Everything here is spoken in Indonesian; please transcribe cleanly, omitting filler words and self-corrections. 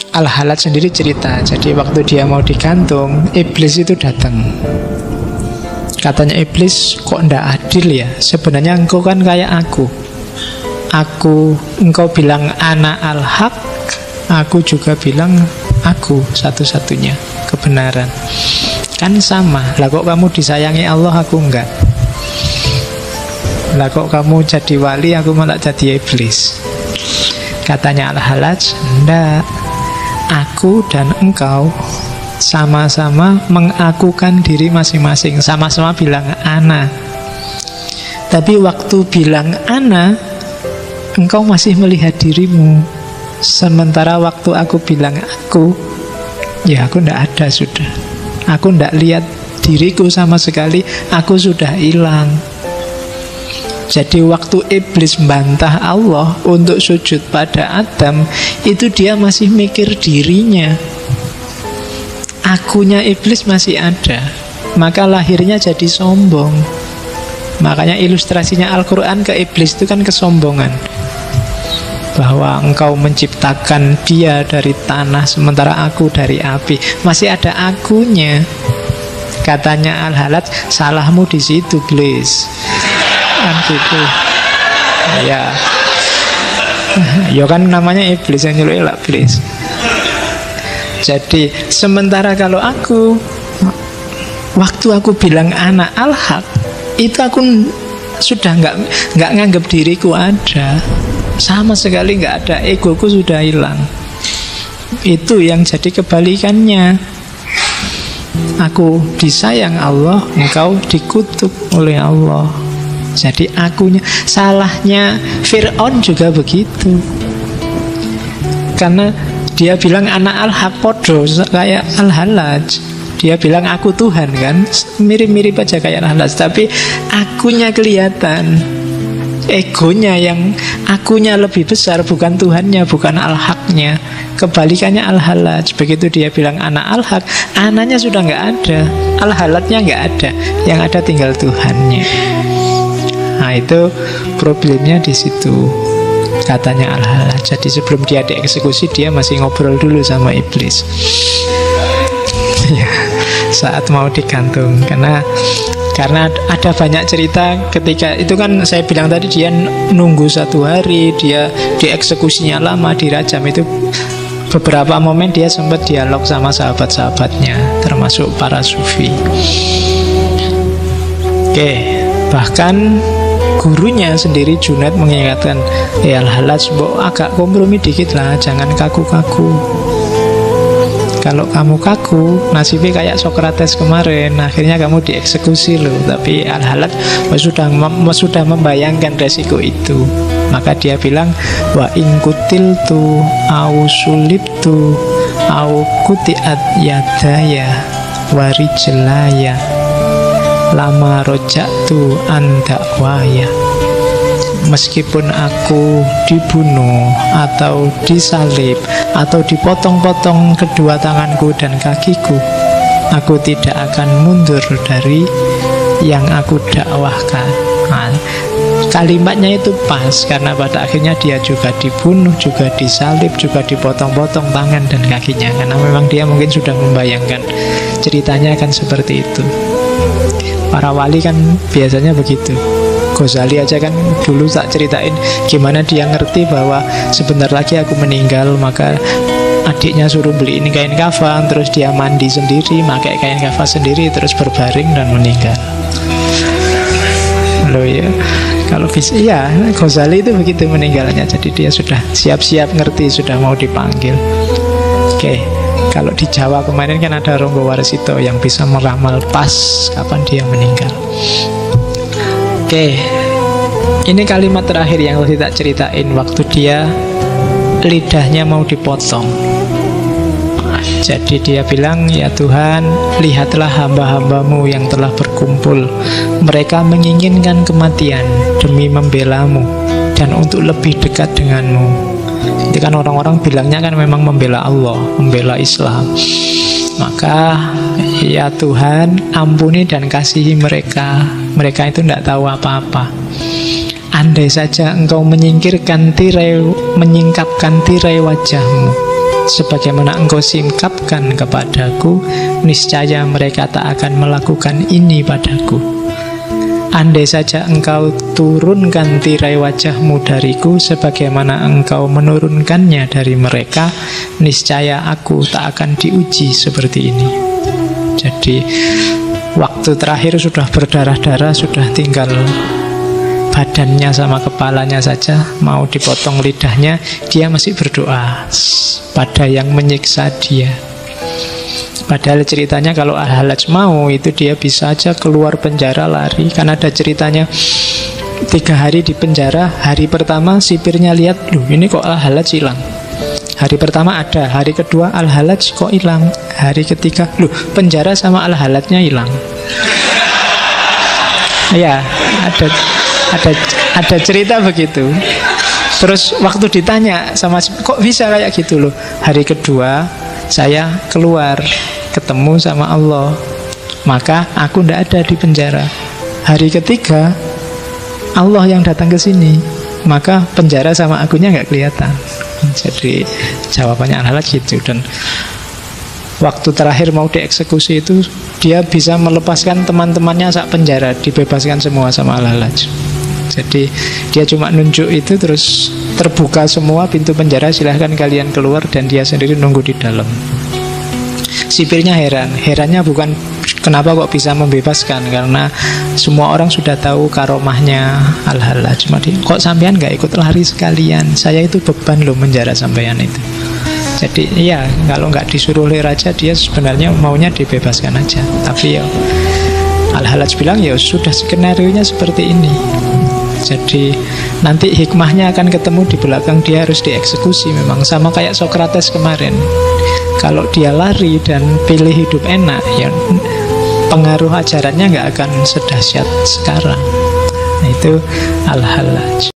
Al-Halat sendiri cerita, jadi waktu dia mau digantung, iblis itu datang. Katanya iblis, kok ndak adil ya? Sebenarnya engkau kan kayak aku. Engkau bilang anak al-haq, aku juga bilang aku satu-satunya kebenaran. Kan sama. Lah kok kamu disayangi Allah, aku enggak? Lah kok kamu jadi wali, aku malah jadi iblis? Katanya Al-Halaj, enggak. Aku dan engkau sama-sama mengakukan diri masing-masing, sama-sama bilang ana. Tapi waktu bilang ana, engkau masih melihat dirimu. Sementara waktu aku bilang aku, ya aku ndak ada sudah. Aku ndak lihat diriku sama sekali, aku sudah hilang. Jadi waktu iblis membantah Allah untuk sujud pada Adam, itu dia masih mikir dirinya. Akunya iblis masih ada, maka lahirnya jadi sombong. Makanya ilustrasinya Al-Quran ke iblis itu kan kesombongan, bahwa engkau menciptakan dia dari tanah sementara aku dari api. Masih ada akunya. Katanya Al-Halat, salahmu di situ, iblis. Kan gitu. Ya. Ya kan namanya iblis, yang nyuruh elak iblis. Jadi sementara kalau aku, waktu aku bilang anak al-haq, itu aku sudah nggak nganggap diriku ada. Sama sekali nggak ada, egoku sudah hilang. Itu yang jadi kebalikannya. Aku disayang Allah, engkau dikutuk oleh Allah. Jadi akunya. Salahnya Fir'aun juga begitu. Karena dia bilang anak al-haq podo kayak Al-Halaj. Dia bilang aku Tuhan kan, mirip-mirip aja kayak Al-Halaj. Tapi akunya kelihatan, egonya yang akunya lebih besar, bukan Tuhannya, bukan al-haqnya. Kebalikannya Al-Halaj. Begitu dia bilang anak al-haq, anaknya sudah nggak ada, al-halatnya nggak ada, yang ada tinggal Tuhannya. Nah itu problemnya di situ, katanya Al-Halaj. Jadi sebelum dia dieksekusi, dia masih ngobrol dulu sama iblis. Ya, saat mau digantung. Karena ada banyak cerita ketika itu kan saya bilang tadi, dia nunggu 1 hari, dia dieksekusinya lama, dirajam. Itu beberapa momen dia sempat dialog sama sahabat-sahabatnya, termasuk para sufi. Oke, bahkan gurunya sendiri Junaid mengingatkan, Al-Halaj, agak kompromi dikit lah, jangan kaku-kaku. Kalau kamu kaku, nasibnya kayak Sokrates kemarin, akhirnya kamu dieksekusi loh. Tapi Al-Halaj sudah membayangkan resiko itu. Maka dia bilang, wa in kutiltu au sulibtu au kutiat yadaya warijlaya lama roja'tu andakwaya. Meskipun aku dibunuh atau disalib atau dipotong-potong kedua tanganku dan kakiku, aku tidak akan mundur dari yang aku dakwahkan. Nah, kalimatnya itu pas, karena pada akhirnya dia juga dibunuh, juga disalib, juga dipotong-potong tangan dan kakinya. Karena memang dia mungkin sudah membayangkan ceritanya akan seperti itu. Para wali kan biasanya begitu. Ghazali aja kan dulu tak ceritain gimana dia ngerti bahwa sebentar lagi aku meninggal, maka adiknya suruh beliin kain kafan, terus dia mandi sendiri, pakai kain kafan sendiri, terus berbaring dan meninggal. Loh ya, kalau bisa ya Ghazali itu begitu meninggalnya. Jadi dia sudah siap-siap ngerti, sudah mau dipanggil. Oke. Kalau di Jawa kemarin kan ada Ronggo Warsito yang bisa meramal pas kapan dia meninggal. Oke, ini kalimat terakhir yang tadi tak ceritain, waktu dia lidahnya mau dipotong. Jadi dia bilang, ya Tuhan, lihatlah hamba-hambamu yang telah berkumpul. Mereka menginginkan kematian demi membelamu dan untuk lebih dekat denganmu. Itu kan orang-orang bilangnya kan memang membela Allah, membela Islam. Maka ya Tuhan, ampuni dan kasihi mereka. Mereka itu tidak tahu apa-apa. Andai saja engkau menyingkapkan tirai wajahmu, sebagaimana engkau singkapkan kepadaku, niscaya mereka tak akan melakukan ini padaku. Andai saja engkau turunkan tirai wajahmu dariku sebagaimana engkau menurunkannya dari mereka, niscaya aku tak akan diuji seperti ini. Jadi waktu terakhir sudah berdarah-darah, sudah tinggal badannya sama kepalanya saja, mau dipotong lidahnya, dia masih berdoa pada yang menyiksa dia. Padahal ceritanya kalau Al-Hallaj mau, itu dia bisa aja keluar penjara lari. Kan ada ceritanya 3 hari di penjara. Hari pertama sipirnya lihat, loh ini kok Al-Hallaj hilang. Hari pertama ada, hari kedua Al-Hallaj kok hilang, hari ketiga, loh penjara sama Al-Hallajnya hilang. Ya, ada cerita begitu. Terus waktu ditanya sama, kok bisa kayak gitu loh. Hari kedua saya keluar ketemu sama Allah, maka aku ndak ada di penjara. Hari ketiga Allah yang datang ke sini, maka penjara sama akunya nggak kelihatan. Jadi jawabannya Al-Hallaj gitu. Dan waktu terakhir mau dieksekusi itu, dia bisa melepaskan teman-temannya sak penjara, dibebaskan semua sama Al-Hallaj. Jadi dia cuma nunjuk itu, terus terbuka semua pintu penjara, silahkan kalian keluar, dan dia sendiri nunggu di dalam. Sipirnya herannya bukan kenapa kok bisa membebaskan, karena semua orang sudah tahu karomahnya Al-Hallaj. Cuma kok sampean gak ikut lari sekalian, saya itu beban loh menjara sampean itu. Jadi iya, kalau nggak disuruh oleh raja, dia sebenarnya maunya dibebaskan aja. Tapi ya Al-Hallaj bilang ya sudah, skenario-nya seperti ini. Jadi nanti hikmahnya akan ketemu di belakang, dia harus dieksekusi memang. Sama kayak Socrates kemarin. Kalau dia lari dan pilih hidup enak, ya pengaruh ajarannya nggak akan sedahsyat sekarang. Nah, itu Al-Hallaj.